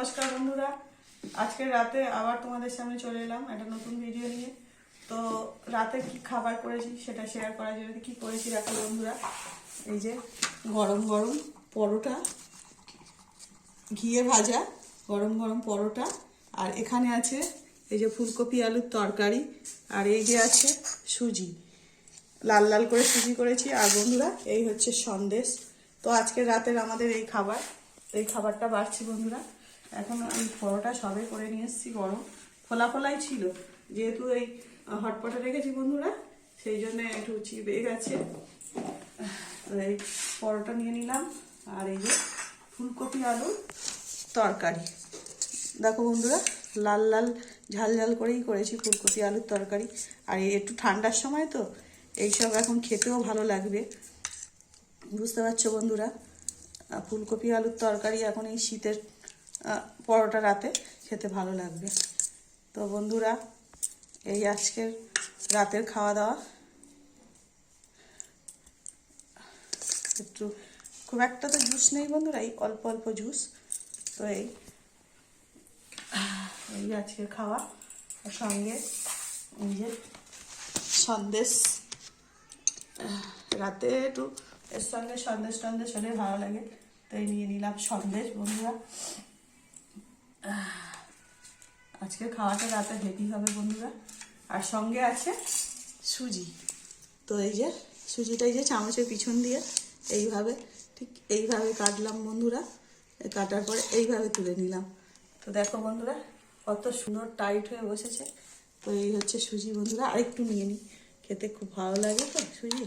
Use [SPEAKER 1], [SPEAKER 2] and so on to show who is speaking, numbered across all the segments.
[SPEAKER 1] নমস্কার বন্ধুরা, আজকে রাতে আবার তোমাদের সামনে চলে এলাম একটা নতুন ভিডিও নিয়ে। তো রাতে কি খাবার করেছি সেটা শেয়ার করার জন্য কি করেছি দেখো বন্ধুরা। এই যে গরম গরম পরোটা, ঘিয়ে ভাজা গরম গরম পরোটা, আর এখানে আছে এই যে ফুলকপি আলুর তরকারি, আর এই যে আছে সুজি, লাল লাল করে সুজি করেছি। আর বন্ধুরা এই হচ্ছে সন্দেশ। তো আজকে রাতের আমাদের এই খাবারটা বাড়ছি বন্ধুরা। এখন আমি পরোটা সবে করে নিয়ে এসেছি, গরম ফোলা ফোলাই ছিল, যেহেতু এই হটপটে রেখেছি বন্ধুরা, সেই জন্য একটু চিপে গেছে। এই পরোটা নিয়ে নিলাম, আর এই যে ফুলকপি আলুর তরকারি দেখো বন্ধুরা, লাল লাল ঝাল ঝাল করেই করেছি ফুলকপি আলুর তরকারি। আর একটু ঠান্ডার সময় তো এইসব এখন খেতেও ভালো লাগবে, বুঝতে পারছো বন্ধুরা। ফুলকপি আলুর তরকারি এখন এই শীতের পরোটা রাতে খেতে ভালো লাগবে। তো বন্ধুরা এই আজকের রাতের খাওয়া দাওয়া। একটু খুব একটা তো জুস নেই বন্ধুরা, এই অল্প অল্প জুস। তো এই আজকের খাওয়া, সঙ্গে এই যে সন্দেশ। রাতে একটু এর সঙ্গে সন্দেশ টন্দেশ হলে ভালো লাগে, তাই নিয়ে নিলাম সন্দেশ বন্ধুরা। আজকে খাওয়াটা রাতে হেভি হবে বন্ধুরা। আর সঙ্গে আছে সুজি। তো এই যে সুজিটা এই যে চামচের পিছন দিয়ে এইভাবে, ঠিক এইভাবে কাটলাম বন্ধুরা। কাটার পরে এইভাবে তুলে নিলাম। তো দেখো বন্ধুরা কত সুন্দর টাইট হয়ে বসেছে। তো এই হচ্ছে সুজি বন্ধুরা। আরেকটু নিয়ে নিই, খেতে খুব ভালো লাগে তো সুজি।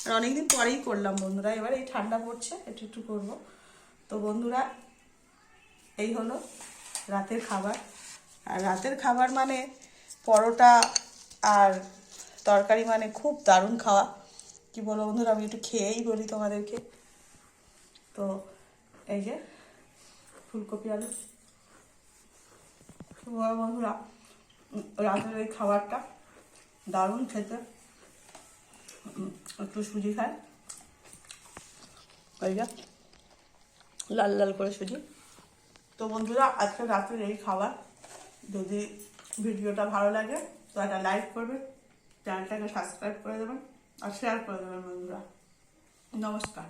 [SPEAKER 1] আর অনেকদিন পরেই করলাম বন্ধুরা, এবার এই ঠান্ডা পড়ছে একটু একটু করবো। তো বন্ধুরা এই হলো রাতের খাবার। আর রাতের খাবার মানে পরোটা আর তরকারি, মানে খুব দারুণ খাওয়া। কি বলো বন্ধুরা, আমি একটু খেয়েই বলি তোমাদেরকে। তো এই যে ফুলকপি আলু বন্ধুরা, রাতের এই খাবারটা দারুণ খেতে। একটু সুজি খায়, এই যে লাল লাল করে সুজি। তো বন্ধুরা আজকে রাতের এই খাবার। যদি ভিডিওটা ভালো লাগে তো একটা লাইক করবেন, চ্যানেলটাকে সাবস্ক্রাইব করে দেবেন আর শেয়ার করে দেবেন বন্ধুরা। নমস্কার।